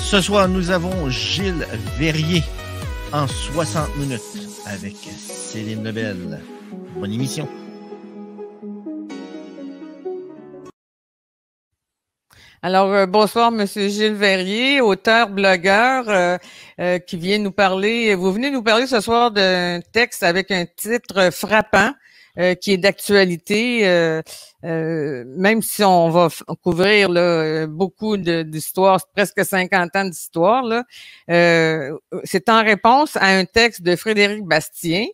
Ce soir, nous avons Gilles Verrier en 60 minutes avec Céline Lebel. Bonne émission. Alors, bonsoir, Monsieur Gilles Verrier, auteur, blogueur, qui vient nous parler. Vous venez nous parler ce soir d'un texte avec un titre frappant, qui est d'actualité, même si on va couvrir là, beaucoup d'histoires, presque 50 ans d'histoire. Là, c'est en réponse à un texte de Frédéric Bastien,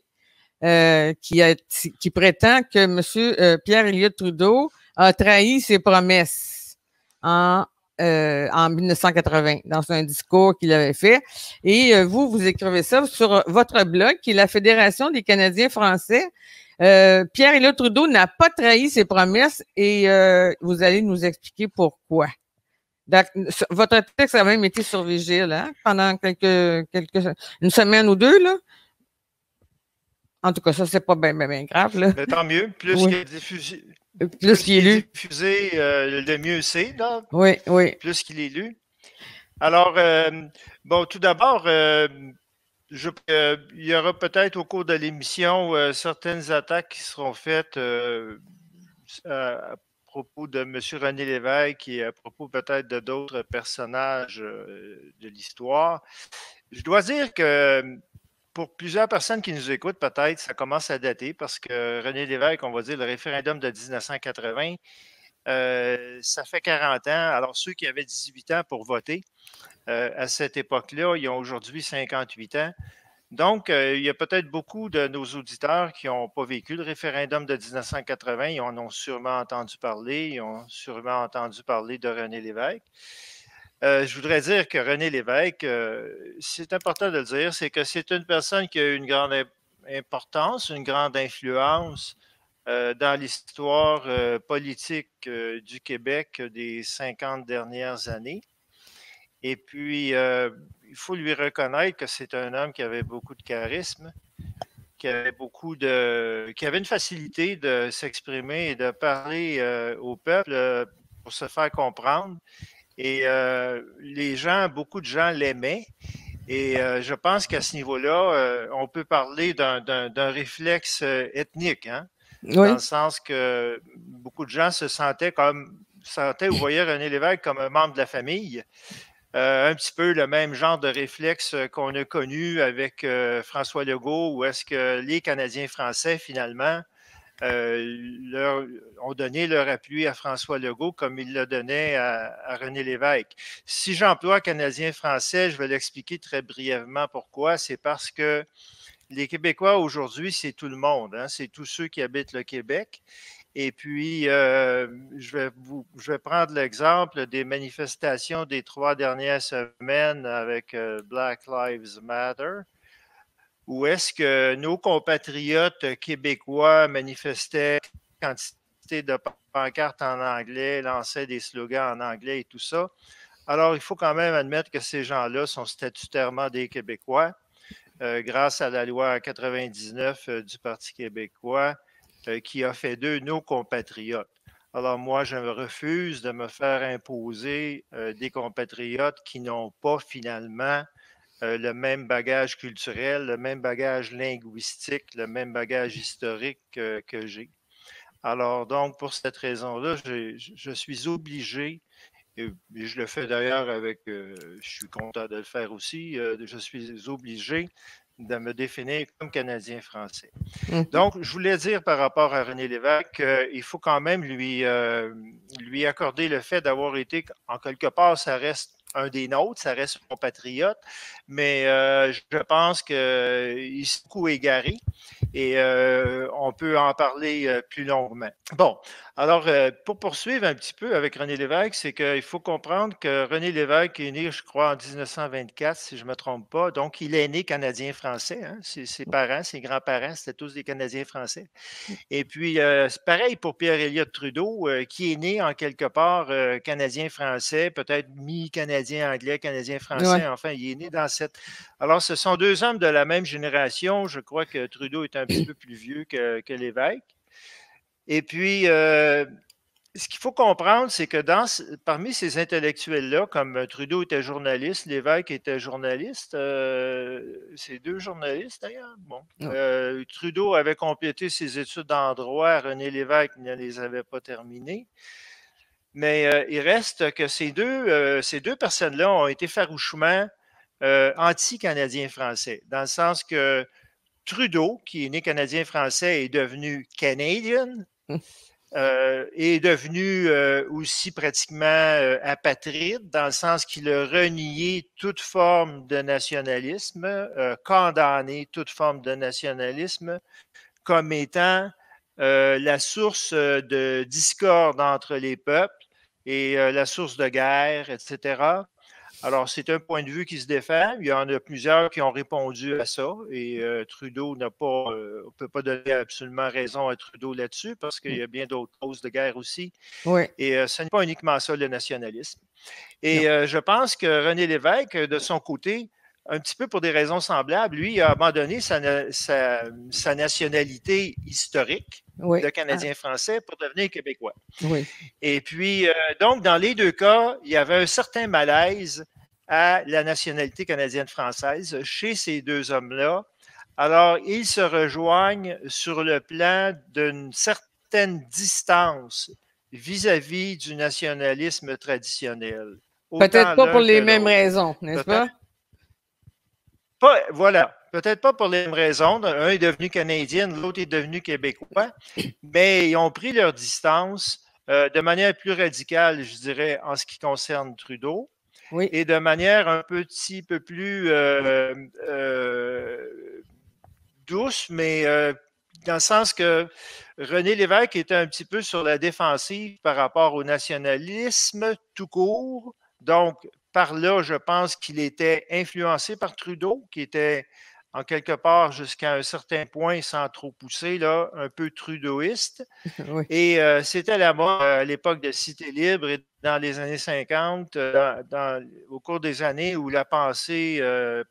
qui prétend que Monsieur Pierre Elliott Trudeau a trahi ses promesses en 1980, dans un discours qu'il avait fait. Et vous écrivez ça sur votre blog, qui est la Fédération des Canadiens français. Pierre Elliott Trudeau n'a pas trahi ses promesses et vous allez nous expliquer pourquoi. Votre texte a même été sur Vigile, hein, pendant une semaine ou deux, là. En tout cas, ça, c'est pas bien grave, là. Mais tant mieux. Plus oui. qu'il est diffusé, plus qu'il est diffusé, le mieux c'est, là. Oui, oui. Plus qu'il est lu. Alors, bon, tout d'abord, il y aura peut-être au cours de l'émission certaines attaques qui seront faites à propos de M. René Lévesque et à propos peut-être de d'autres personnages de l'histoire. Je dois dire que pour plusieurs personnes qui nous écoutent, peut-être, ça commence à dater parce que René Lévesque, on va dire, le référendum de 1980, ça fait 40 ans. Alors, ceux qui avaient 18 ans pour voter à cette époque-là, ils ont aujourd'hui 58 ans. Donc, il y a peut-être beaucoup de nos auditeurs qui n'ont pas vécu le référendum de 1980. Ils en ont sûrement entendu parler. Ils ont sûrement entendu parler de René Lévesque. Je voudrais dire que René Lévesque, c'est important de le dire, c'est que c'est une personne qui a une grande importance, une grande influence dans l'histoire politique du Québec des 50 dernières années. Et puis, il faut lui reconnaître que c'est un homme qui avait beaucoup de charisme, qui avait une facilité de s'exprimer et de parler au peuple pour se faire comprendre. Et beaucoup de gens l'aimaient. Et je pense qu'à ce niveau-là, on peut parler d'un réflexe ethnique, hein? Oui. Dans le sens que beaucoup de gens se sentaient ou voyaient René Lévesque comme un membre de la famille. Un petit peu le même genre de réflexe qu'on a connu avec François Legault, où est-ce que les Canadiens français, finalement, ont donné leur appui à François Legault comme il le donnait à René Lévesque. Si j'emploie Canadiens français, je vais l'expliquer très brièvement pourquoi. C'est parce que les Québécois aujourd'hui, c'est tout le monde, hein? C'est tous ceux qui habitent le Québec. Et puis, je vais prendre l'exemple des manifestations des 3 dernières semaines avec Black Lives Matter, où est-ce que nos compatriotes québécois manifestaient quantité de pancartes en anglais, lançaient des slogans en anglais et tout ça. Alors, il faut quand même admettre que ces gens-là sont statutairement des Québécois, grâce à la loi 99 du Parti québécois, qui a fait d'eux nos compatriotes. Alors moi, je me refuse de me faire imposer des compatriotes qui n'ont pas finalement le même bagage culturel, le même bagage linguistique, le même bagage historique que j'ai. Alors donc, pour cette raison-là, je suis obligé, et je le fais d'ailleurs je suis content de le faire aussi, je suis obligé de me définir comme Canadien français. Donc, je voulais dire par rapport à René Lévesque qu'il faut quand même lui accorder le fait d'avoir été, en quelque part, ça reste un des nôtres, ça reste mon patriote, mais je pense qu'il s'est beaucoup égaré et on peut en parler plus longuement. Bon, alors pour poursuivre un petit peu avec René Lévesque, c'est qu'il faut comprendre que René Lévesque est né, je crois, en 1924, si je ne me trompe pas, donc il est né Canadien-Français, hein? Ses parents, ses grands-parents, c'était tous des Canadiens français. Et puis, c'est pareil pour Pierre Elliott Trudeau, qui est né en quelque part Canadien-Français, peut-être mi-Canadien-Anglais, Canadien-Français. Ouais. Enfin, il est né dans cette... Alors, ce sont deux hommes de la même génération. Je crois que Trudeau est un petit peu plus vieux que Lévesque. Et puis, ce qu'il faut comprendre, c'est que parmi ces intellectuels-là, comme Trudeau était journaliste, Lévesque était journaliste, c'est deux journalistes d'ailleurs. Bon. Trudeau avait complété ses études en droit, René Lévesque ne les avait pas terminées. Mais il reste que ces deux personnes-là ont été farouchement anti-Canadiens français, dans le sens que Trudeau, qui est né Canadien-Français, est devenu Canadian, est devenu aussi pratiquement apatride, dans le sens qu'il a renié toute forme de nationalisme, condamné toute forme de nationalisme comme étant la source de discorde entre les peuples et la source de guerre, etc. Alors, c'est un point de vue qui se défend. Il y en a plusieurs qui ont répondu à ça et Trudeau n'a pas, on ne peut pas donner absolument raison à Trudeau là-dessus parce qu'il y a bien d'autres causes de guerre aussi. Oui. Et ce n'est pas uniquement ça, le nationalisme. Et je pense que René Lévesque, de son côté, un petit peu pour des raisons semblables, lui, il a abandonné sa nationalité historique de Canadien français pour devenir Québécois. Oui. Et puis, donc, dans les deux cas, il y avait un certain malaise à la nationalité canadienne-française chez ces deux hommes-là. Alors, ils se rejoignent sur le plan d'une certaine distance vis-à-vis du nationalisme traditionnel. Peut-être pas pour les mêmes raisons, n'est-ce pas? Voilà. Peut-être pas pour les mêmes raisons. Un est devenu canadien, l'autre est devenu québécois, mais ils ont pris leur distance de manière plus radicale, je dirais, en ce qui concerne Trudeau, et de manière un petit peu plus douce, mais dans le sens que René Lévesque était un petit peu sur la défensive par rapport au nationalisme tout court. Donc, par là, je pense qu'il était influencé par Trudeau, qui était en quelque part, jusqu'à un certain point, sans trop pousser, là, un peu trudeauiste. Et c'était la mode à l'époque de Cité libre et dans les années 50, au cours des années où la pensée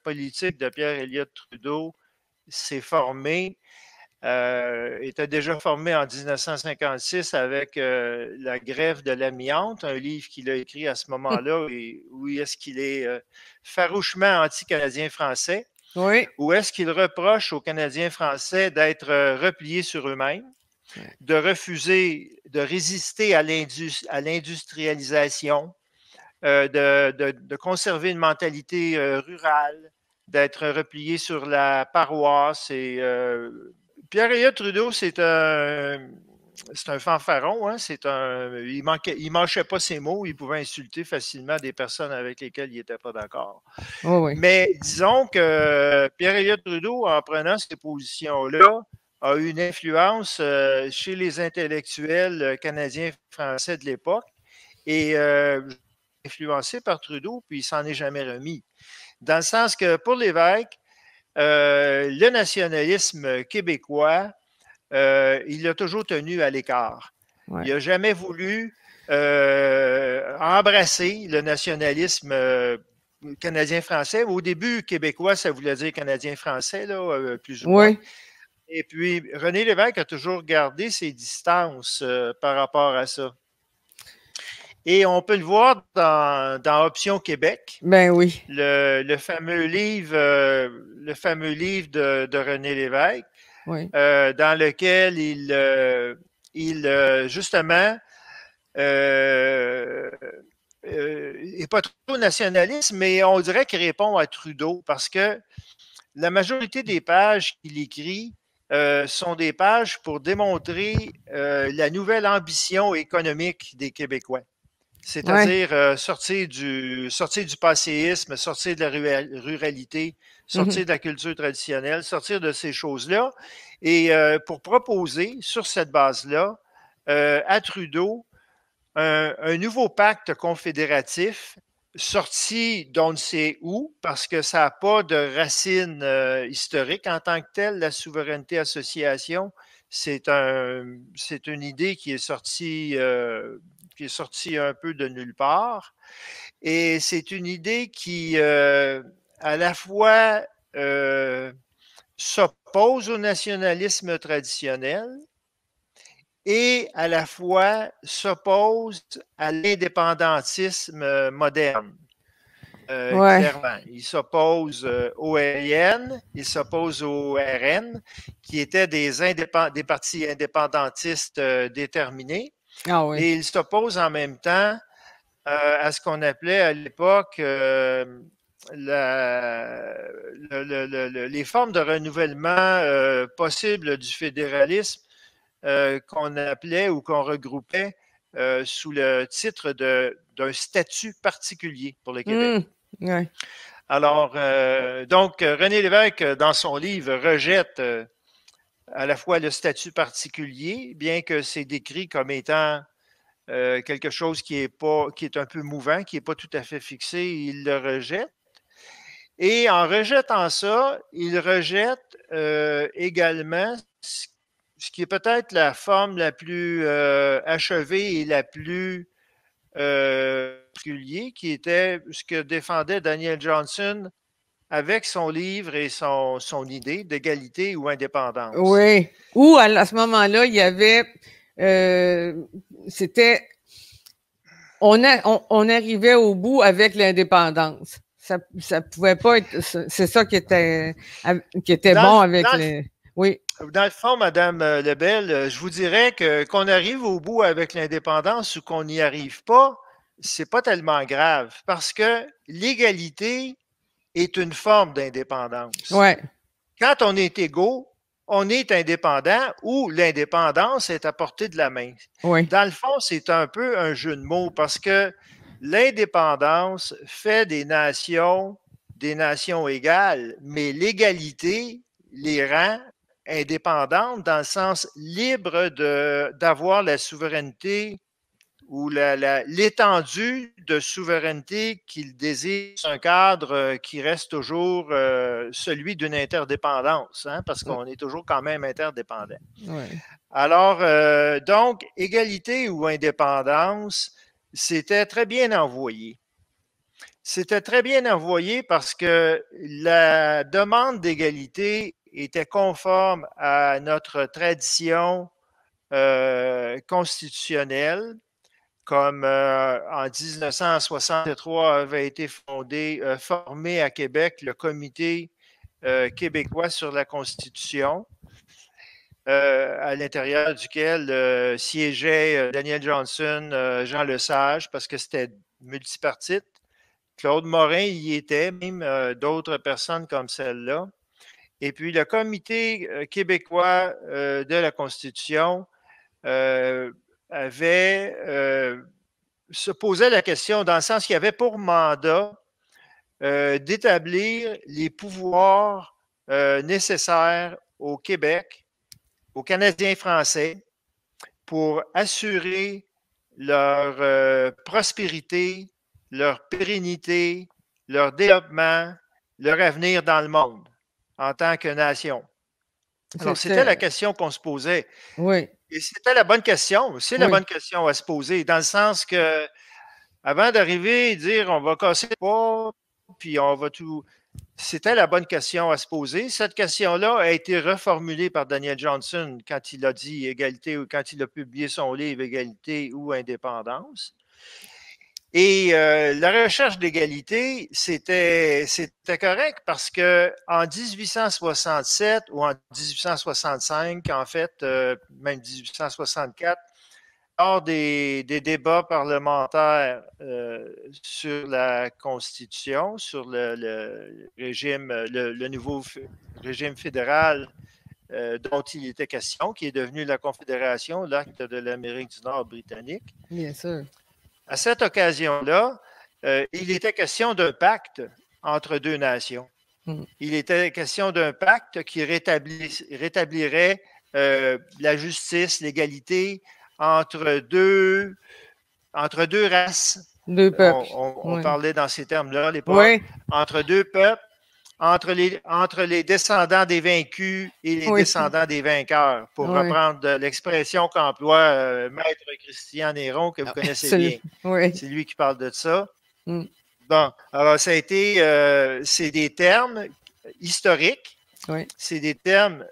politique de Pierre Elliott Trudeau s'est formée, était déjà formé en 1956 avec La grève de l'amiante, un livre qu'il a écrit à ce moment-là, et où est-ce qu'il est farouchement anti-canadien français, où est-ce qu'il reproche aux Canadiens français d'être repliés sur eux-mêmes, de refuser, de résister à l'industrialisation, de conserver une mentalité rurale, d'être replié sur la paroisse et Pierre Elliott Trudeau, c'est un fanfaron. Hein? Il mâchait pas ses mots. Il pouvait insulter facilement des personnes avec lesquelles il n'était pas d'accord. Mais disons que Pierre Elliott Trudeau, en prenant ces positions-là, a eu une influence chez les intellectuels canadiens français de l'époque et influencé par Trudeau, puis il s'en est jamais remis. Dans le sens que pour Lévesque, le nationalisme québécois, il l'a toujours tenu à l'écart. Il n'a jamais voulu embrasser le nationalisme canadien-français. Au début, québécois, ça voulait dire canadien-français, là, plus ou moins. Et puis, René Lévesque a toujours gardé ses distances par rapport à ça. Et on peut le voir dans Option Québec. Ben oui. Le fameux livre de René Lévesque, dans lequel il justement n'est pas trop nationaliste, mais on dirait qu'il répond à Trudeau parce que la majorité des pages qu'il écrit sont des pages pour démontrer la nouvelle ambition économique des Québécois. C'est-à-dire sortir du passéisme, sortir de la ruralité, sortir de la culture traditionnelle, sortir de ces choses-là, et pour proposer sur cette base-là à Trudeau un nouveau pacte confédératif sorti d'on ne sait où, parce que ça n'a pas de racines historiques en tant que telle, la souveraineté association. C'est une idée qui est sortie un peu de nulle part. Et c'est une idée qui, à la fois, s'oppose au nationalisme traditionnel et à la fois s'oppose à l'indépendantisme moderne. Clairement. Il s'oppose au RN, il s'oppose au RN, qui étaient des partis indépendantistes déterminés. Ah oui. Et il s'oppose en même temps à ce qu'on appelait à l'époque les formes de renouvellement possibles du fédéralisme qu'on appelait ou qu'on regroupait sous le titre d'un statut particulier pour le Québec. Ouais. Alors, donc, René Lévesque, dans son livre, rejette à la fois le statut particulier, bien que c'est décrit comme étant quelque chose qui est un peu mouvant, qui n'est pas tout à fait fixé, il le rejette. Et en rejetant ça, il rejette également ce qui est peut-être la forme la plus achevée et la plus particulière, qui était ce que défendait Daniel Johnson avec son livre et son idée d'égalité ou indépendance. Oui. Ou à ce moment-là, il y avait c'était on arrivait au bout avec l'indépendance. Ça pouvait pas être. C'est ça qui était bon avec les. Oui. Dans le fond, Madame Lebel, je vous dirais qu'on arrive au bout avec l'indépendance ou qu'on n'y arrive pas, c'est pas tellement grave parce que l'égalité est une forme d'indépendance. Ouais. Quand on est égaux, on est indépendant ou l'indépendance est à portée de la main. Oui. Dans le fond, c'est un peu un jeu de mots parce que l'indépendance fait des nations égales, mais l'égalité les rend indépendantes dans le sens libre d'avoir la souveraineté ou l'étendue de souveraineté qu'ils désirent, un cadre qui reste toujours celui d'une interdépendance, hein, parce qu'on est toujours quand même interdépendant. Ouais. Alors, donc, égalité ou indépendance, c'était très bien envoyé. C'était très bien envoyé parce que la demande d'égalité était conforme à notre tradition constitutionnelle, comme en 1963 avait été formé à Québec le Comité québécois sur la Constitution, à l'intérieur duquel siégeaient Daniel Johnson, Jean Lesage, parce que c'était multipartite. Claude Morin y était, même d'autres personnes comme celle-là. Et puis le Comité québécois de la Constitution se posait la question dans le sens qu'il y avait pour mandat d'établir les pouvoirs nécessaires au Québec, aux Canadiens français, pour assurer leur prospérité, leur pérennité, leur développement, leur avenir dans le monde en tant que nation. Alors, c'était la question qu'on se posait. Oui. Et c'était la bonne question. C'est la bonne question à se poser, dans le sens que avant d'arriver et dire on va casser pas, puis on va tout. C'était la bonne question à se poser. Cette question-là a été reformulée par Daniel Johnson quand il a dit égalité ou quand il a publié son livre Égalité ou indépendance. Et la recherche d'égalité, c'était correct parce que en 1867 ou en 1865, en fait, même 1864, lors des débats parlementaires sur la Constitution, sur le régime, le nouveau régime fédéral dont il était question, qui est devenu la Confédération, l'acte de l'Amérique du Nord britannique. Bien sûr. À cette occasion-là, il était question d'un pacte entre deux nations. Il était question d'un pacte qui rétablirait la justice, l'égalité entre deux races. Deux peuples. On parlait dans ces termes-là à l'époque. Oui. Entre deux peuples, entre les descendants des vaincus et les descendants des vainqueurs, pour reprendre l'expression qu'emploie Maître Christian Néron, que vous connaissez bien. Oui. C'est lui qui parle de ça. Bon, alors ça a été, c'est des termes historiques Oui. C'est des termes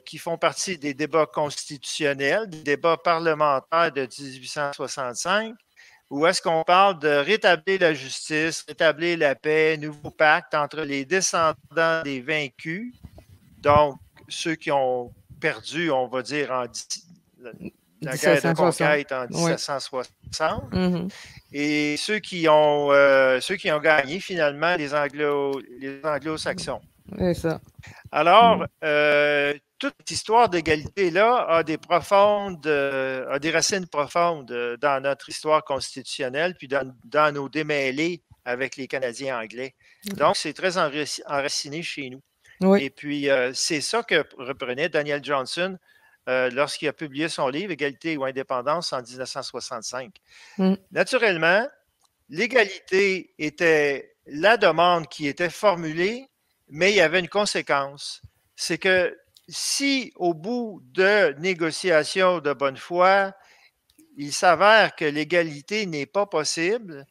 qui font partie des débats constitutionnels, des débats parlementaires de 1865, où est-ce qu'on parle de rétablir la justice, rétablir la paix, nouveau pacte entre les descendants des vaincus, donc ceux qui ont perdu, on va dire, la guerre de 1760. conquête en Oui. 1760, Mhm. et ceux qui ont gagné finalement, les anglo-saxons. C'est ça. Alors, toute cette histoire d'égalité-là a des racines profondes dans notre histoire constitutionnelle, puis dans nos démêlés avec les Canadiens anglais. Donc, c'est très enraciné chez nous. Oui. Et puis, c'est ça que reprenait Daniel Johnson lorsqu'il a publié son livre Égalité ou indépendance en 1965. Mm. Naturellement, l'égalité était la demande qui était formulée, mais il y avait une conséquence. C'est que si, au bout de négociations de bonne foi, il s'avère que l'égalité n'est pas possible,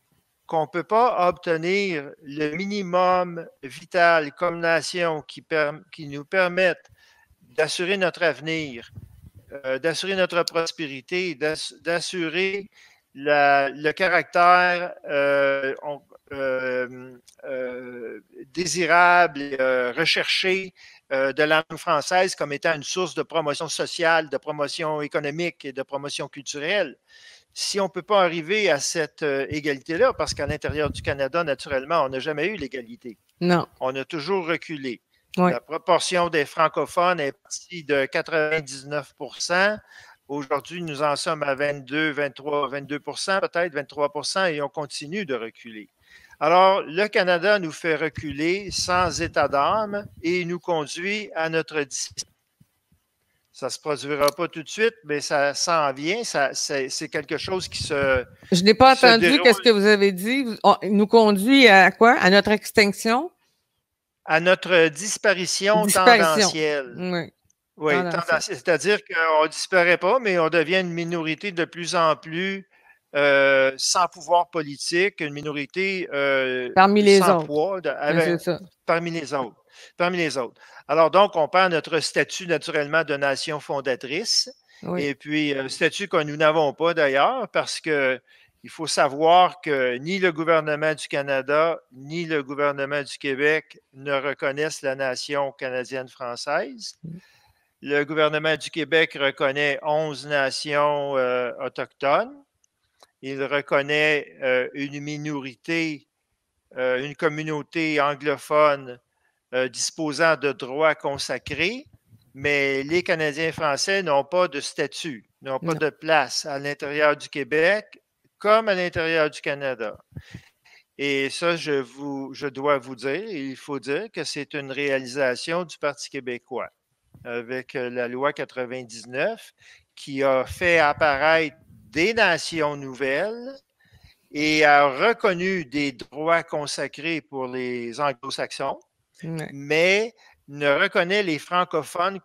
qu'on ne peut pas obtenir le minimum vital comme nation qui nous permette d'assurer notre avenir, d'assurer notre prospérité, d'assurer le caractère désirable et recherché de la langue française comme étant une source de promotion sociale, de promotion économique et de promotion culturelle. Si on ne peut pas arriver à cette égalité-là, parce qu'à l'intérieur du Canada, naturellement, on n'a jamais eu l'égalité. Non. On a toujours reculé. Oui. La proportion des francophones est partie de 99 %. Aujourd'hui, nous en sommes à 22, 23, 22 % peut-être, 23 % et on continue de reculer. Alors, le Canada nous fait reculer sans état d'âme et nous conduit à notre disparition. Ça ne se produira pas tout de suite, mais ça s'en vient. C'est quelque chose qui se. Je n'ai pas se entendu déroule. qu'est-ce que vous avez dit. Il nous conduit à quoi? À notre extinction? À notre disparition tendancielle. Oui. Oui, tendancielle. C'est-à-dire qu'on ne disparaît pas, mais on devient une minorité de plus en plus sans pouvoir politique, une minorité Parmi les sans autres. poids C'est ça. parmi les autres. Parmi les autres. Alors donc, on perd notre statut naturellement de nation fondatrice. Oui. Et puis, statut que nous n'avons pas d'ailleurs, parce que il faut savoir que ni le gouvernement du Canada, ni le gouvernement du Québec ne reconnaissent la nation canadienne-française. Le gouvernement du Québec reconnaît 11 nations autochtones. Il reconnaît une minorité, une communauté anglophone disposant de droits consacrés, mais les Canadiens français n'ont pas de statut, n'ont pas de place à l'intérieur du Québec comme à l'intérieur du Canada. Et ça, je dois vous dire, il faut dire que c'est une réalisation du Parti québécois avec la loi 99 qui a fait apparaître des nations nouvelles et a reconnu des droits consacrés pour les anglo-saxons, mais ne reconnaît les francophones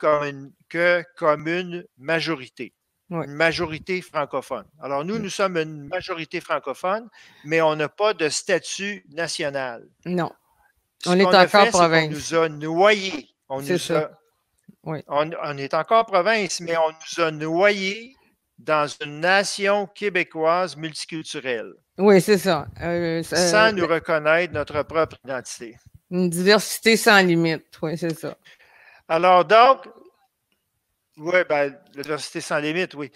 que comme une majorité. Une majorité francophone. Alors, nous sommes une majorité francophone, mais on n'a pas de statut national. Non. On est encore province. On nous a noyés. On est encore province, mais on nous a noyés dans une nation québécoise multiculturelle. Oui, c'est ça. Sans nous reconnaître notre propre identité. Une diversité sans limite. Oui, c'est ça. Alors, donc, oui, ben, la diversité sans limite, oui,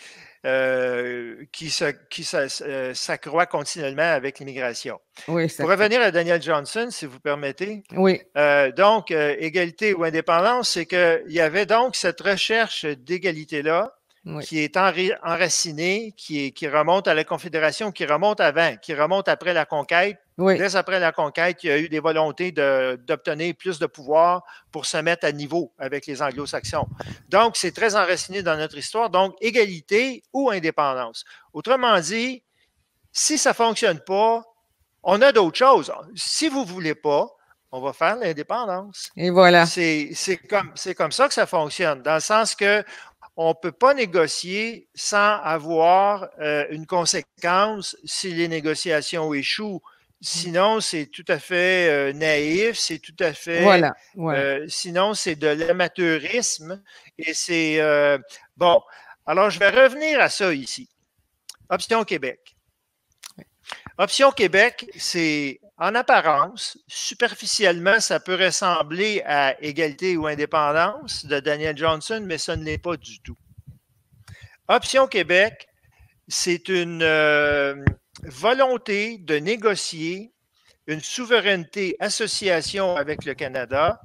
qui s'accroît continuellement avec l'immigration. Oui, pour revenir à Daniel Johnson, si vous permettez. Oui. Donc, égalité ou indépendance, c'est qu'il y avait donc cette recherche d'égalité-là qui est enracinée, qui remonte à la Confédération, qui remonte avant, qui remonte après la conquête. Oui. Dès après la conquête, il y a eu des volontés d'obtenir plus de pouvoir pour se mettre à niveau avec les Anglo-Saxons. Donc, c'est très enraciné dans notre histoire. Donc, égalité ou indépendance. Autrement dit, si ça ne fonctionne pas, on a d'autres choses. Si vous ne voulez pas, on va faire l'indépendance. Et voilà. C'est comme ça que ça fonctionne, dans le sens que on ne peut pas négocier sans avoir une conséquence si les négociations échouent. Sinon, c'est tout à fait naïf, c'est tout à fait... Voilà. Ouais. Sinon, c'est de l'amateurisme. Et c'est... bon, alors je vais revenir à ça ici. Option Québec. Option Québec, c'est en apparence, superficiellement, ça peut ressembler à Égalité ou Indépendance de Daniel Johnson, mais ça ne l'est pas du tout. Option Québec, c'est une volonté de négocier une souveraineté association avec le Canada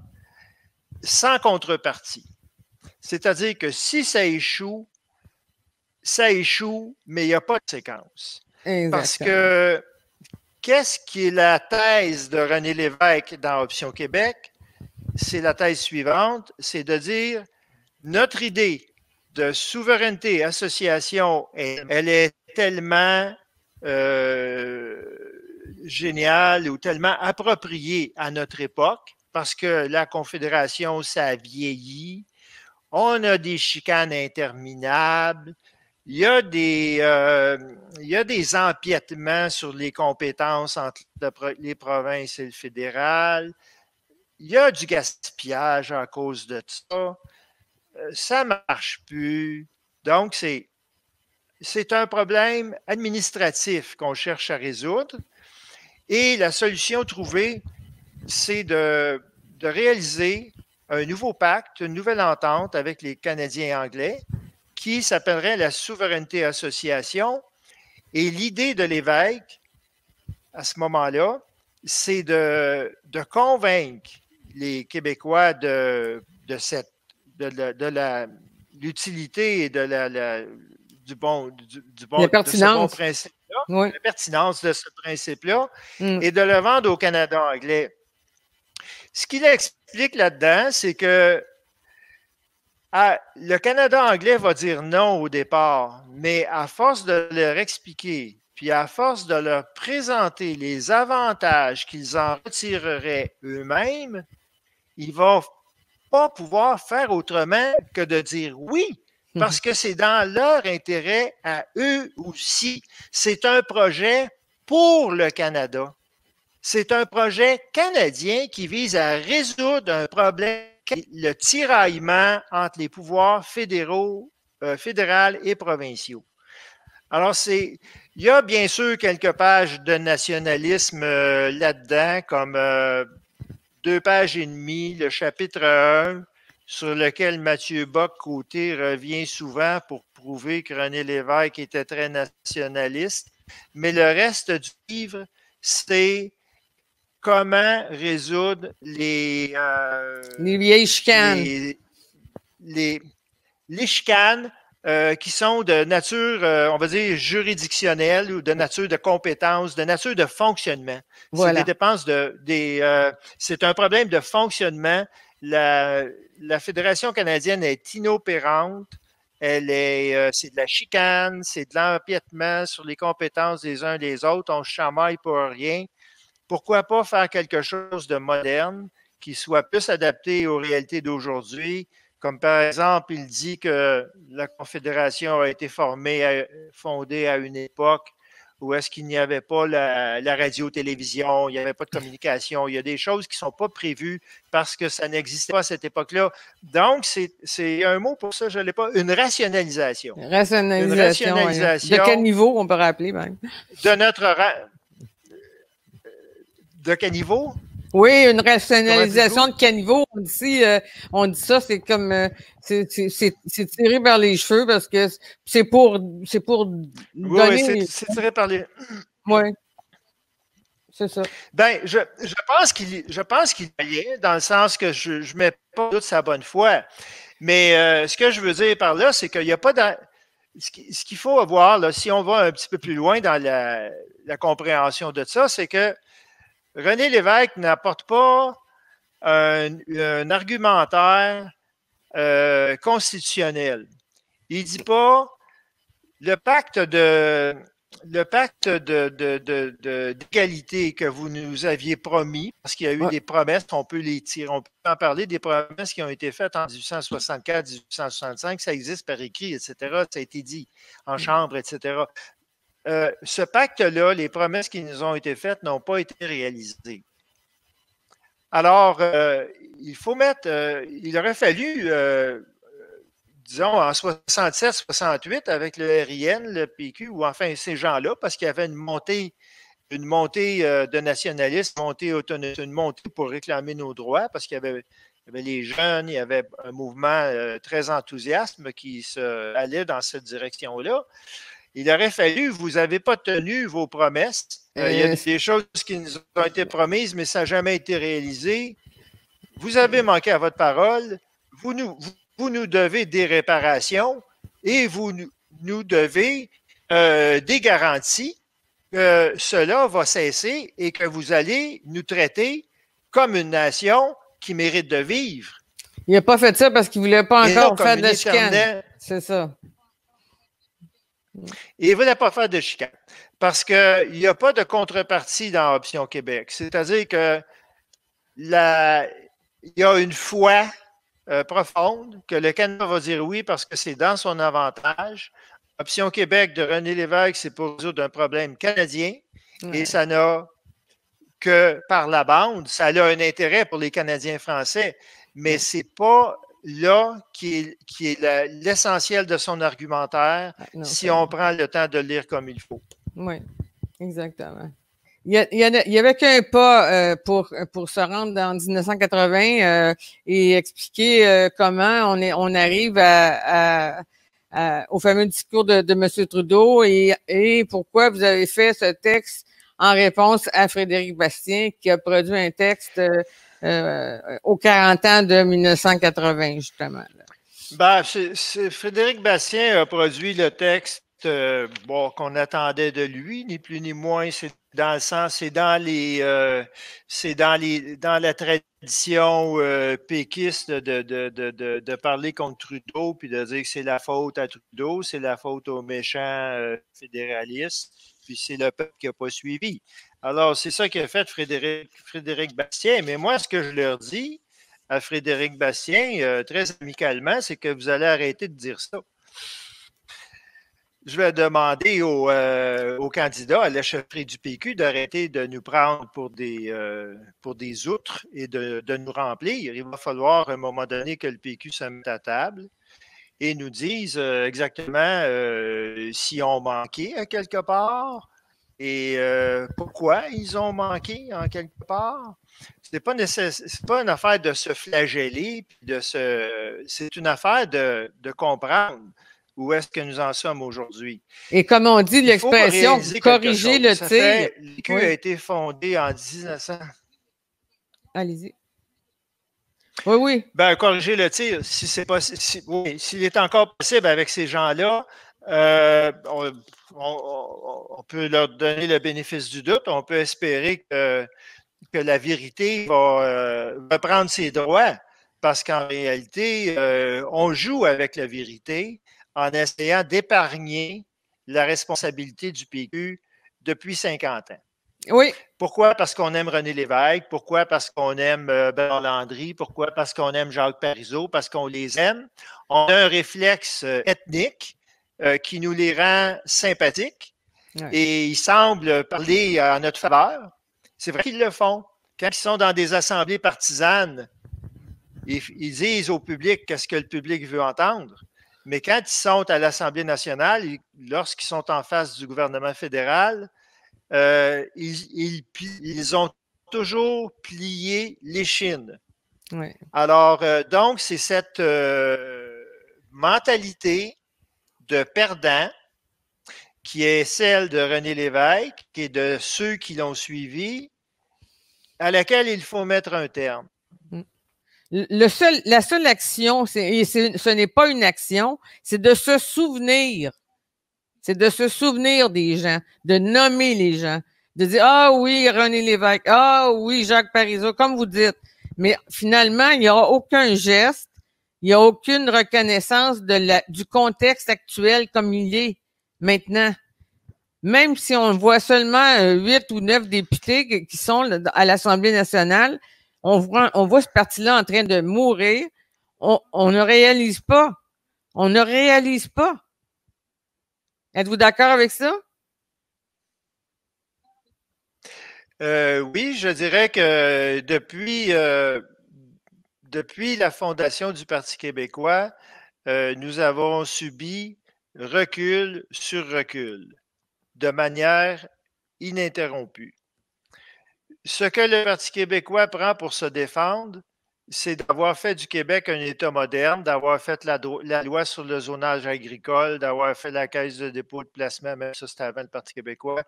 sans contrepartie. C'est-à-dire que si ça échoue, mais il n'y a pas de séquence. Exactement. Parce que qu'est-ce qui est la thèse de René Lévesque dans Option Québec? C'est la thèse suivante, c'est de dire notre idée de souveraineté association, elle est tellement géniale ou tellement appropriée à notre époque parce que la Confédération, ça a vieilli. On a des chicanes interminables. Il y a des empiètements sur les compétences entre les provinces et le fédéral. Il y a du gaspillage à cause de ça. Ça ne marche plus. Donc, c'est un problème administratif qu'on cherche à résoudre. Et la solution trouvée, c'est de réaliser un nouveau pacte, une nouvelle entente avec les Canadiens anglais qui s'appellerait la Souveraineté Association. Et l'idée de Lévesque, à ce moment-là, c'est de convaincre les Québécois de l'utilité et du bon principe-là, oui. la pertinence de ce principe-là, et de le vendre au Canada anglais. Ce qu'il explique là-dedans, c'est que le Canada anglais va dire non au départ, mais à force de leur expliquer, puis à force de leur présenter les avantages qu'ils en retireraient eux-mêmes, ils ne vont pas pouvoir faire autrement que de dire oui, parce que c'est dans leur intérêt à eux aussi. C'est un projet pour le Canada. C'est un projet canadien qui vise à résoudre un problème, le tiraillement entre les pouvoirs fédéral et provinciaux. Alors, il y a bien sûr quelques pages de nationalisme là-dedans, comme 2 pages et demie, le chapitre 1, sur lequel Mathieu Bock-Côté revient souvent pour prouver que René Lévesque était très nationaliste. Mais le reste du livre, c'est comment résoudre les vieilles chicanes. Les chicanes qui sont de nature, on va dire, juridictionnelle ou de nature de compétence, de nature de fonctionnement. Voilà. C'est des dépenses c'est un problème de fonctionnement. La Fédération canadienne est inopérante. C'est de la chicane, c'est de l'empiètement sur les compétences des uns et des autres. On se chamaille pour rien. Pourquoi pas faire quelque chose de moderne qui soit plus adapté aux réalités d'aujourd'hui? Comme par exemple, il dit que la Confédération a été fondée à une époque où est-ce qu'il n'y avait pas la radio-télévision, il n'y avait pas de communication. Il y a des choses qui ne sont pas prévues parce que ça n'existait pas à cette époque-là. Donc, c'est un mot pour ça, je ne l'ai pas, une rationalisation. Une rationalisation. De quel niveau on peut rappeler même? De quel niveau? Oui, une rationalisation de caniveau. On dit ça, c'est comme c'est tiré par les cheveux parce que c'est pour donner. Oui, c'est tiré par les. Oui. C'est ça. Ben, je pense qu'il y a, dans le sens que je ne mets pas toute sa bonne foi. Mais ce que je veux dire par là, c'est qu'il n'y a pas ce qu'il faut voir, là, si on va un petit peu plus loin dans la compréhension de ça, c'est que René Lévesque n'apporte pas un argumentaire constitutionnel. Il ne dit pas le pacte d'égalité que vous nous aviez promis, parce qu'il y a eu des promesses, on peut en parler, des promesses qui ont été faites en 1864, 1865, ça existe par écrit, etc. Ça a été dit en chambre, etc. ce pacte-là, les promesses qui nous ont été faites n'ont pas été réalisées. Alors, il faut mettre, il aurait fallu, disons, en 67-68, avec le RIN, le PQ, ou enfin ces gens-là, parce qu'il y avait une montée de nationalisme, une montée pour réclamer nos droits, parce qu'il y avait les jeunes, il y avait un mouvement très enthousiaste qui allait dans cette direction-là. Il aurait fallu, vous n'avez pas tenu vos promesses. Il y a des choses qui nous ont été promises, mais ça n'a jamais été réalisé. Vous avez manqué à votre parole. Vous nous devez des réparations et vous nous devez des garanties que cela va cesser et que vous allez nous traiter comme une nation qui mérite de vivre. Il n'a pas fait ça parce qu'il ne voulait pas encore faire de chicane. C'est ça. Et il ne voulait pas faire de chicane parce qu'il n'y a pas de contrepartie dans Option Québec. C'est-à-dire que il y a une foi profonde que le Canada va dire oui parce que c'est dans son avantage. Option Québec de René Lévesque, c'est pour résoudre un problème canadien et ça n'a que par la bande, ça a un intérêt pour les Canadiens français, mais ce n'est pas là qui est l'essentiel de son argumentaire si on prend le temps de le lire comme il faut. Oui, exactement. Il y avait qu'un pas pour se rendre en 1980 et expliquer comment on arrive au fameux discours de M. Trudeau et pourquoi vous avez fait ce texte en réponse à Frédéric Bastien qui a produit un texte aux 40 ans de 1980, justement. Ben, Frédéric Bastien a produit le texte qu'on attendait de lui, ni plus ni moins. C'est dans le sens, c'est dans la tradition péquiste de parler contre Trudeau, puis de dire que c'est la faute à Trudeau, c'est la faute aux méchants fédéralistes, puis c'est le peuple qui n'a pas suivi. Alors, c'est ça qu'a fait Frédéric Bastien. Mais moi, ce que je leur dis à Frédéric Bastien, très amicalement, c'est que vous allez arrêter de dire ça. Je vais demander aux candidats à la chefferie du PQ d'arrêter de nous prendre pour des outres et de nous remplir. Il va falloir à un moment donné que le PQ se mette à table et nous dise exactement s'ils ont manqué à quelque part et pourquoi ils ont manqué en quelque part. C'est pas une affaire de se flageller, c'est une affaire de comprendre où est-ce que nous en sommes aujourd'hui. Et comme on dit l'expression, corriger le tir. Le PQ a été fondé en 1900. Allez-y. Oui, oui. Ben, corriger le tir, s'il est encore possible avec ces gens-là, on peut leur donner le bénéfice du doute. On peut espérer que la vérité va prendre ses droits parce qu'en réalité, on joue avec la vérité en essayant d'épargner la responsabilité du PQ depuis 50 ans. Oui. Pourquoi? Parce qu'on aime René Lévesque. Pourquoi? Parce qu'on aime Bernard Landry. Pourquoi? Parce qu'on aime Jacques Parizeau. Parce qu'on les aime. On a un réflexe ethnique qui nous les rend sympathiques. Ouais. Et ils semblent parler en notre faveur. C'est vrai qu'ils le font. Quand ils sont dans des assemblées partisanes, ils disent au public qu'est-ce que le public veut entendre. Mais quand ils sont à l'Assemblée nationale, lorsqu'ils sont en face du gouvernement fédéral, ils ont toujours plié l'échine. Oui. Alors, donc, c'est cette mentalité de perdant qui est celle de René Lévesque et de ceux qui l'ont suivi, à laquelle il faut mettre un terme. La seule action, ce n'est pas une action, c'est de se souvenir. C'est de se souvenir des gens, de nommer les gens, de dire « Ah oui, René Lévesque, ah oui, Jacques Parizeau », comme vous dites. Mais finalement, il n'y aura aucun geste, il n'y a aucune reconnaissance du contexte actuel comme il est maintenant. Même si on voit seulement 8 ou 9 députés qui sont à l'Assemblée nationale, on voit ce parti-là en train de mourir. On ne réalise pas. On ne réalise pas. Êtes-vous d'accord avec ça? Oui, je dirais que depuis la fondation du Parti québécois, nous avons subi recul sur recul de manière ininterrompue. Ce que le Parti québécois prend pour se défendre, c'est d'avoir fait du Québec un État moderne, d'avoir fait la loi sur le zonage agricole, d'avoir fait la caisse de dépôt de placement, même ça c'était avant le Parti québécois.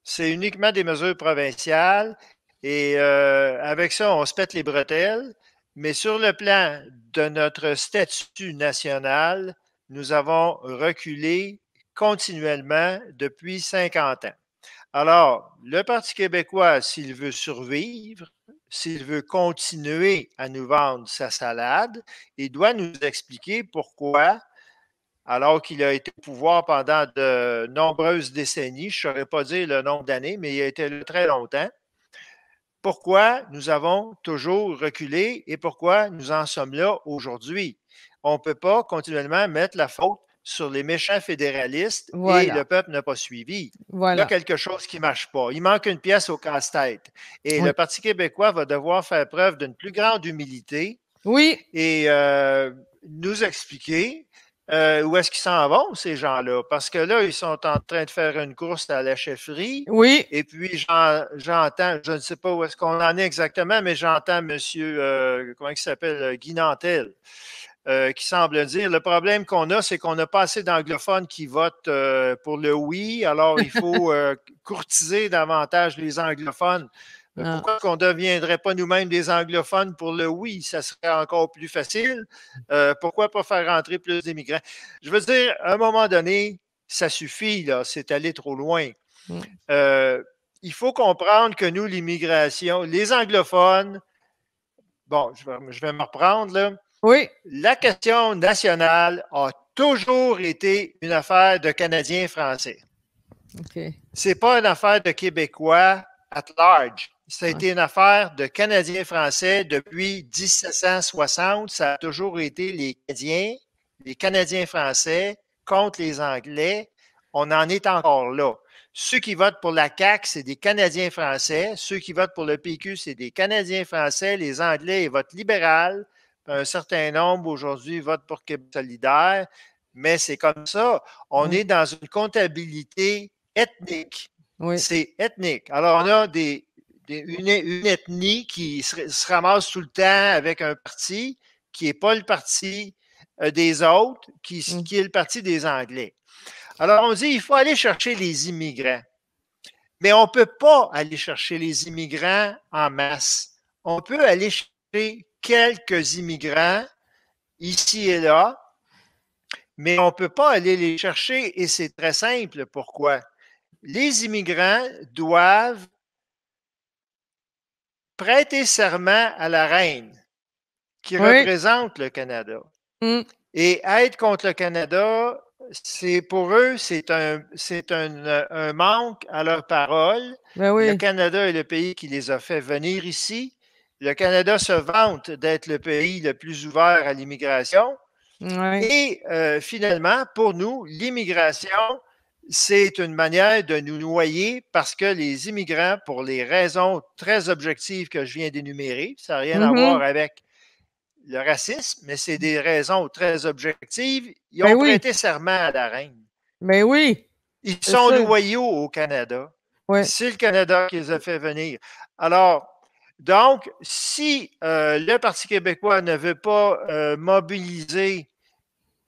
C'est uniquement des mesures provinciales et avec ça, on se pète les bretelles. Mais sur le plan de notre statut national, nous avons reculé continuellement depuis 50 ans. Alors, le Parti québécois, s'il veut survivre, s'il veut continuer à nous vendre sa salade, il doit nous expliquer pourquoi, alors qu'il a été au pouvoir pendant de nombreuses décennies, je ne saurais pas dire le nombre d'années, mais il a été là très longtemps, pourquoi nous avons toujours reculé et pourquoi nous en sommes là aujourd'hui. On ne peut pas continuellement mettre la faute sur les méchants fédéralistes et le peuple n'a pas suivi. Il y a quelque chose qui ne marche pas. Il manque une pièce au casse-tête. Et le Parti québécois va devoir faire preuve d'une plus grande humilité et nous expliquer où est-ce qu'ils s'en vont, ces gens-là. Parce que là, ils sont en train de faire une course à la chefferie. Oui. Et puis, j'entends, je ne sais pas où est-ce qu'on en est exactement, mais j'entends M. Comment il s'appelle, Guy Nantel, qui semble dire, le problème qu'on a, c'est qu'on n'a pas assez d'anglophones qui votent pour le oui, alors il faut courtiser davantage les anglophones. Pourquoi qu'on ne deviendrait pas nous-mêmes des anglophones pour le oui? Ça serait encore plus facile. Pourquoi pas faire rentrer plus d'immigrants? Je veux dire, à un moment donné, ça suffit, là, c'est aller trop loin. Il faut comprendre que nous, l'immigration, les anglophones, bon, je vais me reprendre, là. Oui. La question nationale a toujours été une affaire de Canadiens français. Ce n'est pas une affaire de Québécois at large. Ça a été une affaire de Canadiens français depuis 1760. Ça a toujours été les Canadiens français contre les Anglais. On en est encore là. Ceux qui votent pour la CAQ, c'est des Canadiens français. Ceux qui votent pour le PQ, c'est des Canadiens français. Les Anglais, ils votent libéral. Un certain nombre aujourd'hui votent pour Québec solidaire. Mais c'est comme ça. On est dans une comptabilité ethnique. C'est ethnique. Alors, on a une ethnie qui se ramasse tout le temps avec un parti qui n'est pas le parti des autres, qui est le parti des Anglais. Alors, on dit il faut aller chercher les immigrants. Mais on ne peut pas aller chercher les immigrants en masse. On peut aller chercher quelques immigrants ici et là, mais on ne peut pas aller les chercher et c'est très simple. Pourquoi? Les immigrants doivent prêter serment à la reine qui représente le Canada. Et être contre le Canada, pour eux, c'est un manque à leur parole. Le Canada est le pays qui les a fait venir ici. Le Canada se vante d'être le pays le plus ouvert à l'immigration. Et finalement, pour nous, l'immigration, c'est une manière de nous noyer parce que les immigrants, pour les raisons très objectives que je viens d'énumérer, ça n'a rien à voir avec le racisme, mais c'est des raisons très objectives. Ils ont prêté serment à la reine. Mais oui. Ils sont loyaux au Canada. C'est le Canada qui les a fait venir. Alors, donc, si le Parti québécois ne veut pas mobiliser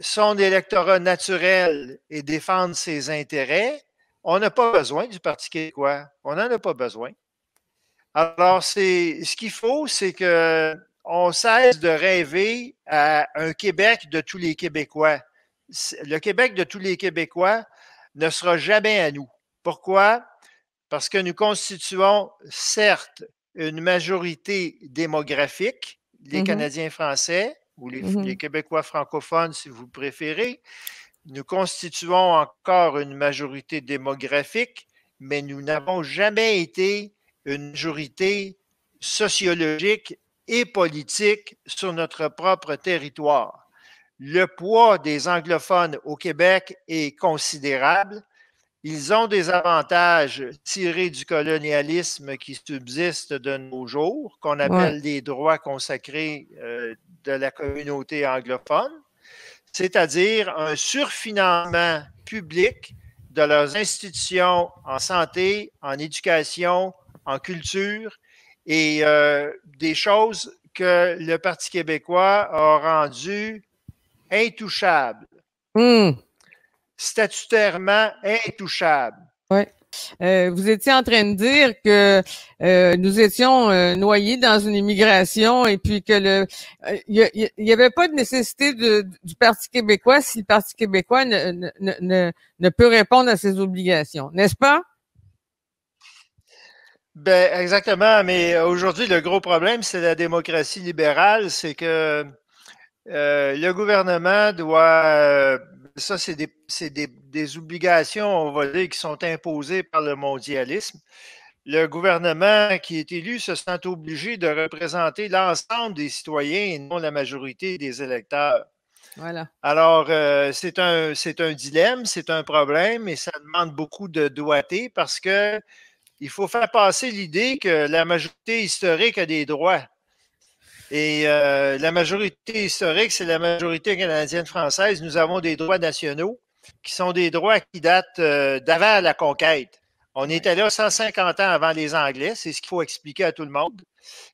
son électorat naturel et défendre ses intérêts, on n'a pas besoin du Parti québécois. On n'en a pas besoin. Alors, ce qu'il faut, c'est qu'on cesse de rêver à un Québec de tous les Québécois. Le Québec de tous les Québécois ne sera jamais à nous. Pourquoi? Parce que nous constituons, certes, une majorité démographique, les Canadiens français, ou les Québécois francophones, si vous préférez. Nous constituons encore une majorité démographique, mais nous n'avons jamais été une majorité sociologique et politique sur notre propre territoire. Le poids des anglophones au Québec est considérable Ils ont des avantages tirés du colonialisme qui subsiste de nos jours, qu'on appelle Ouais. les droits consacrés de la communauté anglophone, c'est-à-dire un surfinancement public de leurs institutions en santé, en éducation, en culture et des choses que le Parti québécois a rendues intouchables, Hum. statutairement intouchables. Ouais. Vous étiez en train de dire que nous étions noyés dans une immigration et puis que il y avait pas de nécessité du Parti québécois si le Parti québécois ne peut répondre à ses obligations, n'est-ce pas? Ben, exactement, mais aujourd'hui, le gros problème, c'est la démocratie libérale, c'est que le gouvernement doit, ça c'est des obligations, on va dire, qui sont imposées par le mondialisme. Le gouvernement qui est élu se sent obligé de représenter l'ensemble des citoyens et non la majorité des électeurs. Voilà. Alors, c'est un dilemme, c'est un problème et ça demande beaucoup de doigté parce que il faut faire passer l'idée que la majorité historique a des droits. Et la majorité historique, c'est la majorité canadienne-française. Nous avons des droits nationaux qui sont des droits qui datent d'avant la conquête. On était là 150 ans avant les Anglais, c'est ce qu'il faut expliquer à tout le monde,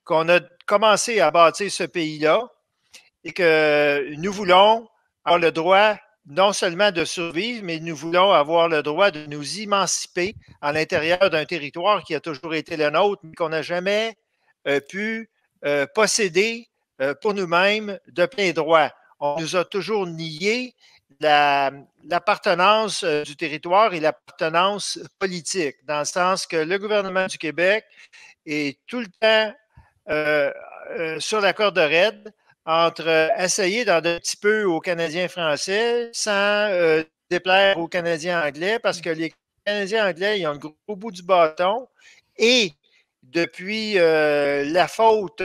qu'on a commencé à bâtir ce pays-là et que nous voulons avoir le droit non seulement de survivre, mais nous voulons avoir le droit de nous émanciper à l'intérieur d'un territoire qui a toujours été le nôtre, mais qu'on n'a jamais pu posséder pour nous-mêmes de plein droit. On nous a toujours nié l'appartenance du territoire et l'appartenance politique, dans le sens que le gouvernement du Québec est tout le temps sur la corde raide entre essayer d'en donner un petit peu aux Canadiens français sans déplaire aux Canadiens anglais, parce que les Canadiens anglais, ils ont le gros bout du bâton et depuis la faute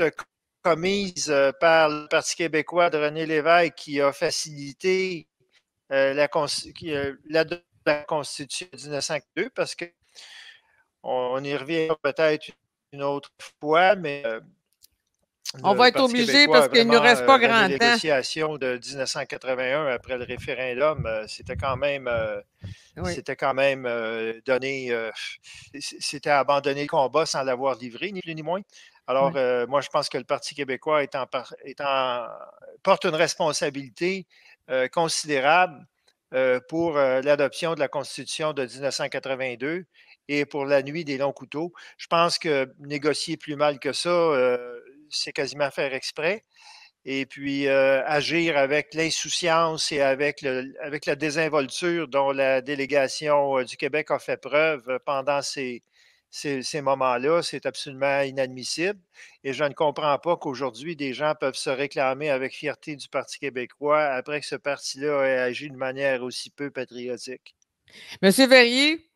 commise par le Parti québécois de René Lévesque qui a facilité la Constitution de 1902, parce qu'on y revient peut-être une autre fois, mais On le va être Parti obligé québécois parce a qu'il ne vraiment, nous reste pas dans les grand temps. négociations de 1981 après le référendum, c'était quand même, Oui. donné, c'était abandonner le combat sans l'avoir livré, ni plus ni moins. Alors, Oui. moi, je pense que le Parti québécois porte une responsabilité considérable pour l'adoption de la Constitution de 1982 et pour la nuit des longs couteaux. Je pense que négocier plus mal que ça, c'est quasiment faire exprès. Et puis agir avec l'insouciance et avec la désinvolture dont la délégation du Québec a fait preuve pendant ces moments-là, c'est absolument inadmissible. Et je ne comprends pas qu'aujourd'hui, des gens peuvent se réclamer avec fierté du Parti québécois après que ce parti-là ait agi de manière aussi peu patriotique. Monsieur Verrier,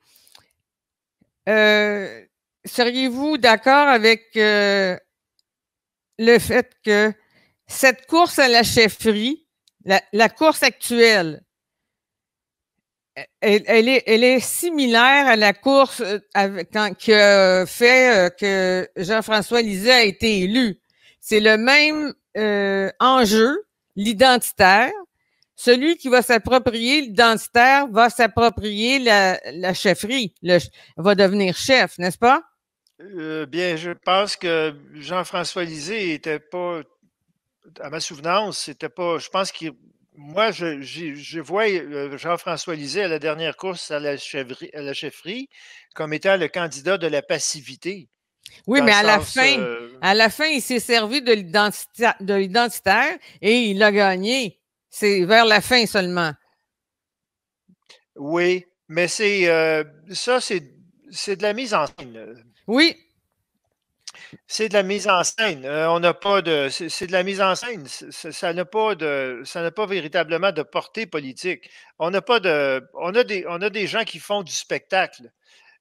seriez-vous d'accord avec le fait que cette course à la chefferie, la course actuelle, elle est similaire à la course que fait que Jean-François Lisée a été élu. C'est le même enjeu, l'identitaire. Celui qui va s'approprier l'identitaire va s'approprier la chefferie, va devenir chef, n'est-ce pas? Bien, je pense que Jean-François Lisée n'était pas, à ma souvenance, c'était pas, je pense que moi, je vois Jean-François Lisée à la dernière course à la chefferie comme étant le candidat de la passivité, Oui, dans mais le sens, à la fin, il s'est servi de l'identitaire et il a gagné. C'est vers la fin seulement. oui, mais ça, c'est de la mise en scène. Oui. C'est de la mise en scène. On n'a pas de. C'est de la mise en scène. Ça n'a pas véritablement de portée politique. On a des gens qui font du spectacle,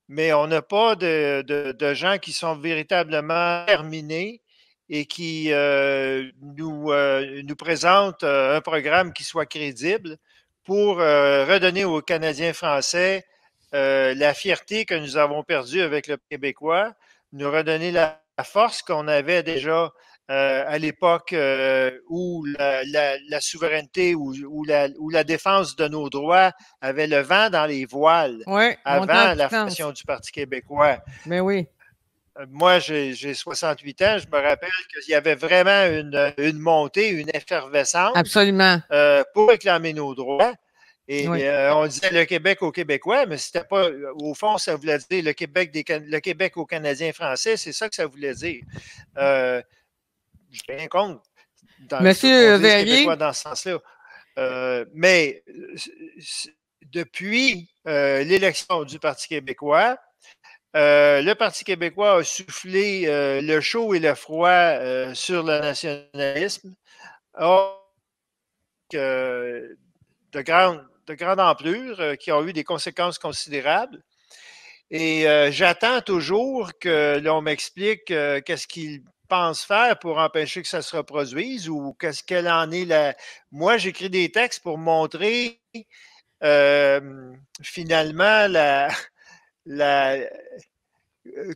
mais on n'a pas de gens qui sont véritablement terminés et qui nous présentent un programme qui soit crédible pour redonner aux Canadiens français la fierté que nous avons perdue avec le Québécois, nous redonner la force qu'on avait déjà à l'époque où la souveraineté ou la défense de nos droits avait le vent dans les voiles avant la formation du Parti québécois. Mais oui. Moi, j'ai 68 ans. Je me rappelle qu'il y avait vraiment une montée, une effervescence Absolument. Pour réclamer nos droits. Et on disait le Québec aux Québécois, mais c'était pas. Au fond, ça voulait dire le Québec aux Canadiens français, c'est ça que ça voulait dire. Je rien contre Monsieur Verrier. Québécois dans ce sens-là. Mais depuis l'élection du Parti québécois, le Parti québécois a soufflé le chaud et le froid sur le nationalisme. De grande ampleur, qui ont eu des conséquences considérables. Et j'attends toujours que l'on m'explique qu'est-ce qu'ils pensent faire pour empêcher que ça se reproduise ou qu'est-ce qu'elle en est là. Moi, j'écris des textes pour montrer finalement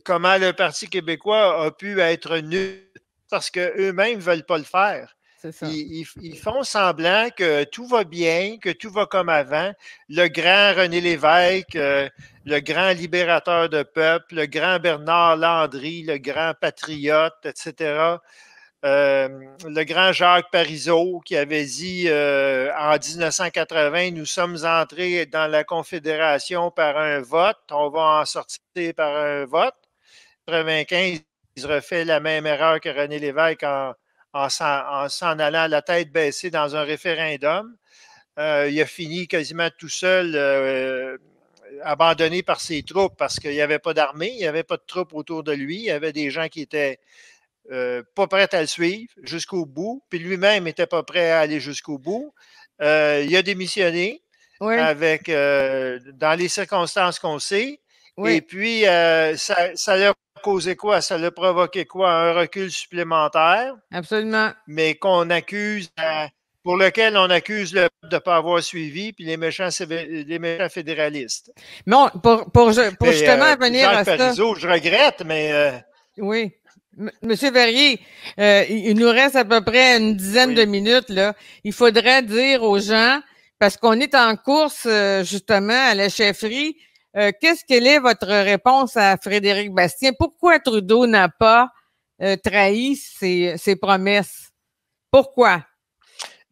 comment le Parti québécois a pu être nul parce qu'eux-mêmes ne veulent pas le faire. Ils font semblant que tout va bien, que tout va comme avant. Le grand René Lévesque, le grand libérateur de peuple, le grand Bernard Landry, le grand patriote, etc. Le grand Jacques Parizeau qui avait dit en 1980, nous sommes entrés dans la Confédération par un vote, on va en sortir par un vote. En 1995, il refait la même erreur que René Lévesque en s'en allant la tête baissée dans un référendum. Il a fini quasiment tout seul, abandonné par ses troupes parce qu'il n'y avait pas d'armée, il n'y avait pas de troupes autour de lui, il y avait des gens qui étaient pas prêts à le suivre jusqu'au bout, puis lui-même n'était pas prêt à aller jusqu'au bout. Il a démissionné avec, dans les circonstances qu'on sait, et puis ça l'a causé quoi? Ça l'a provoqué quoi? Un recul supplémentaire. Absolument. Mais qu'on accuse, pour lequel on accuse le peuple de ne pas avoir suivi, puis les méchants fédéralistes. Non, pour justement venir à ça. Parizeau, je regrette, mais... Oui. Monsieur Verrier, il nous reste à peu près une dizaine de minutes, là. Il faudrait dire aux gens, parce qu'on est en course, justement, à la chefferie, quelle est votre réponse à Frédéric Bastien? Pourquoi Trudeau n'a pas trahi ses promesses? Pourquoi?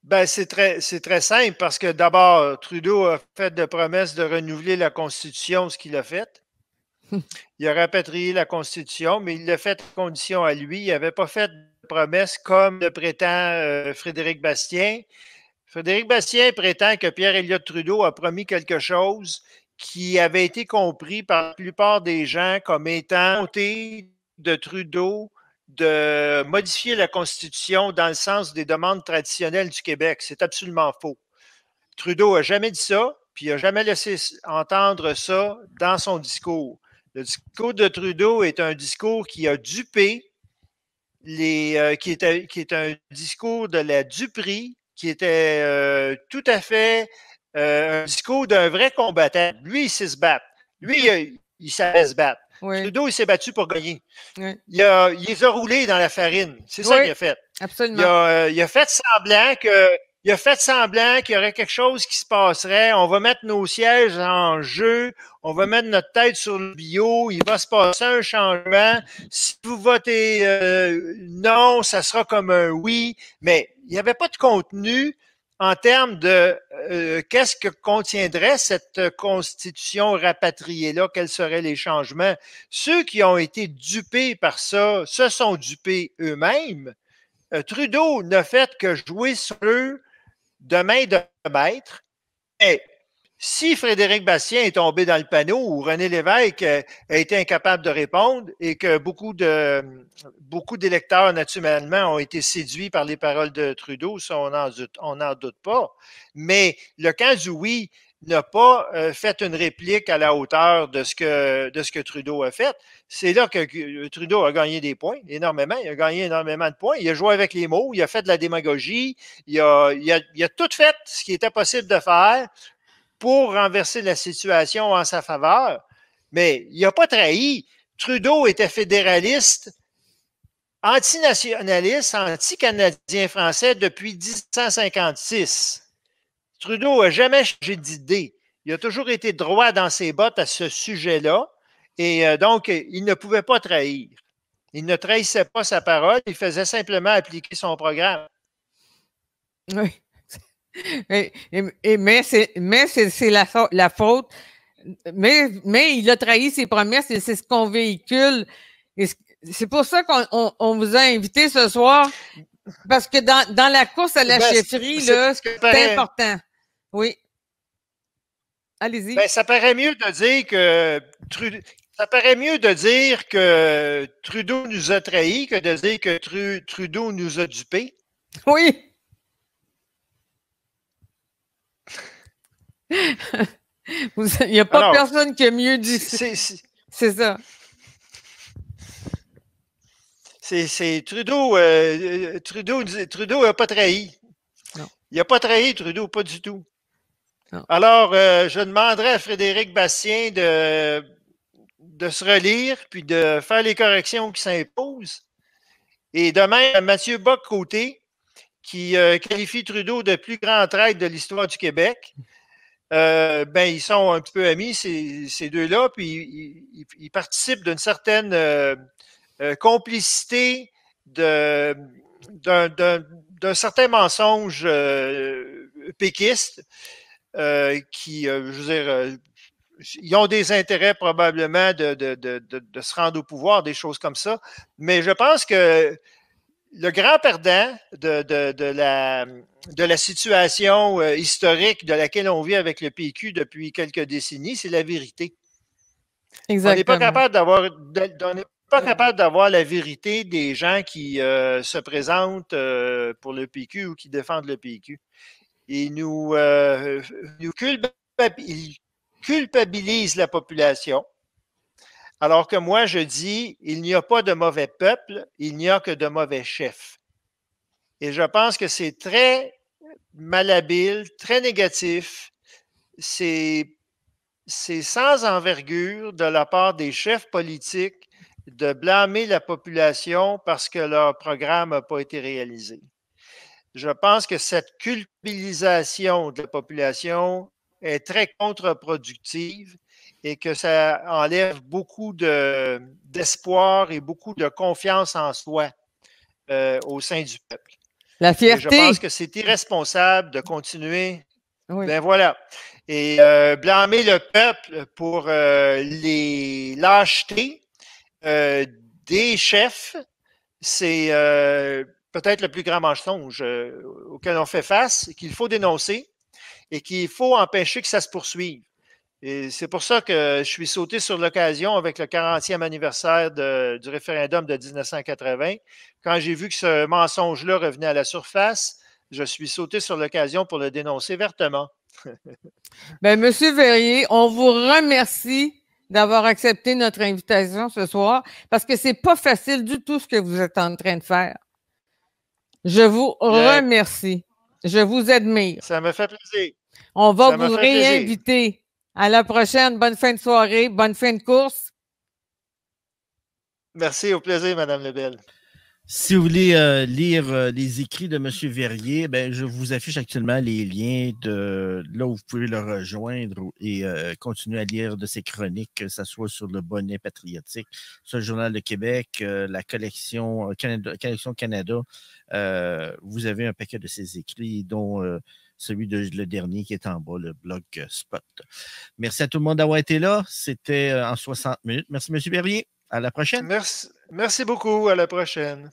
Ben, c'est très simple, parce que d'abord, Trudeau a fait de promesses de renouveler la Constitution, ce qu'il a fait. Il a rapatrié la Constitution, mais il l'a fait à condition à lui. Il n'avait pas fait de promesses comme le prétend Frédéric Bastien. Frédéric Bastien prétend que Pierre Elliott Trudeau a promis quelque chose qui avait été compris par la plupart des gens comme étant volonté de Trudeau de modifier la Constitution dans le sens des demandes traditionnelles du Québec. C'est absolument faux. Trudeau n'a jamais dit ça, puis il n'a jamais laissé entendre ça dans son discours. Le discours de Trudeau est un discours qui a dupé qui est un discours de la duperie, qui était tout à fait un discours d'un vrai combattant. Lui, il sait se battre. Lui, il savait se battre. Oui. Trudeau, il s'est battu pour gagner. Oui. Il les a roulés dans la farine. C'est ça qu'il a fait. Absolument. Il a fait semblant qu'il y aurait quelque chose qui se passerait. On va mettre nos sièges en jeu. On va mettre notre tête sur le bio. Il va se passer un changement. Si vous votez non, ça sera comme un oui. Mais il n'y avait pas de contenu en termes de qu'est-ce que contiendrait cette constitution rapatriée-là, quels seraient les changements. Ceux qui ont été dupés par ça se sont dupés eux-mêmes. Trudeau n'a fait que jouer sur eux de main de maître. Et si Frédéric Bastien est tombé dans le panneau ou René Lévesque a été incapable de répondre et que beaucoup d'électeurs, naturellement, ont été séduits par les paroles de Trudeau, ça, on n'en doute pas. Mais le camp du oui n'a pas fait une réplique à la hauteur de ce que Trudeau a fait. C'est là que Trudeau a gagné des points, énormément. Il a gagné énormément de points. Il a joué avec les mots, il a fait de la démagogie, il a tout fait ce qui était possible de faire pour renverser la situation en sa faveur, mais il n'a pas trahi. Trudeau était fédéraliste, antinationaliste, anti-canadien français depuis 1856. Trudeau n'a jamais changé d'idée. Il a toujours été droit dans ses bottes à ce sujet-là. Et donc, il ne pouvait pas trahir. Il ne trahissait pas sa parole, il faisait simplement appliquer son programme. Oui. Mais c'est la faute. Mais il a trahi ses promesses et c'est ce qu'on véhicule. Et c'est pour ça qu'on vous a invité ce soir. Parce que dans la course à la chefferie, c'est important. Oui. Allez-y. Ben, ça paraît mieux de dire que Trudeau nous a trahis que de dire que Trudeau nous a dupés. Oui. Il n'y a pas personne qui a mieux dit. C'est ça. C'est Trudeau. Trudeau n'a pas trahi. Non. Il n'a pas trahi Trudeau, pas du tout. Non. Alors, je demanderai à Frédéric Bastien de se relire puis de faire les corrections qui s'imposent. Et de même, Mathieu Bock-Côté, qui qualifie Trudeau de plus grand traître de l'histoire du Québec. Ben, ils sont un petit peu amis, ces deux-là, puis ils participent d'une certaine complicité d'un certain mensonge péquiste qui, je veux dire, ils ont des intérêts probablement de se rendre au pouvoir, des choses comme ça. Mais je pense que le grand perdant de la situation historique de laquelle on vit avec le PQ depuis quelques décennies, c'est la vérité. Exactement. On n'est pas capable d'avoir la vérité des gens qui se présentent pour le PQ ou qui défendent le PQ. Ils nous culpabilisent la population. Alors que moi, je dis, il n'y a pas de mauvais peuple, il n'y a que de mauvais chefs. Et je pense que c'est très malhabile, très négatif. C'est sans envergure de la part des chefs politiques de blâmer la population parce que leur programme n'a pas été réalisé. Je pense que cette culpabilisation de la population est très contre-productive et que ça enlève beaucoup d'espoir et beaucoup de confiance en soi au sein du peuple. La fierté. Et je pense que c'est irresponsable de continuer. Oui. Ben voilà. Et blâmer le peuple pour les lâchetés des chefs, c'est peut-être le plus grand mensonge auquel on fait face, qu'il faut dénoncer et qu'il faut empêcher que ça se poursuive. Et c'est pour ça que je suis sauté sur l'occasion avec le 40e anniversaire du référendum de 1980. Quand j'ai vu que ce mensonge-là revenait à la surface, je suis sauté sur l'occasion pour le dénoncer vertement. Bien, Monsieur Verrier, on vous remercie d'avoir accepté notre invitation ce soir parce que c'est pas facile du tout ce que vous êtes en train de faire. Je vous remercie. Je vous admire. Ça me fait plaisir. On va vous réinviter. À la prochaine. Bonne fin de soirée. Bonne fin de course. Merci. Au plaisir, Mme Lebel. Si vous voulez lire les écrits de M. Verrier, ben, je vous affiche actuellement les liens de là où vous pouvez le rejoindre et continuer à lire de ses chroniques, que ce soit sur le Bonnet patriotique, sur le Journal de Québec, la collection Canada. Vous avez un paquet de ses écrits, dont celui de le dernier qui est en bas, le blog Spot. Merci à tout le monde d'avoir été là. C'était en 60 minutes. Merci, M. Verrier. À la prochaine. Merci beaucoup. À la prochaine.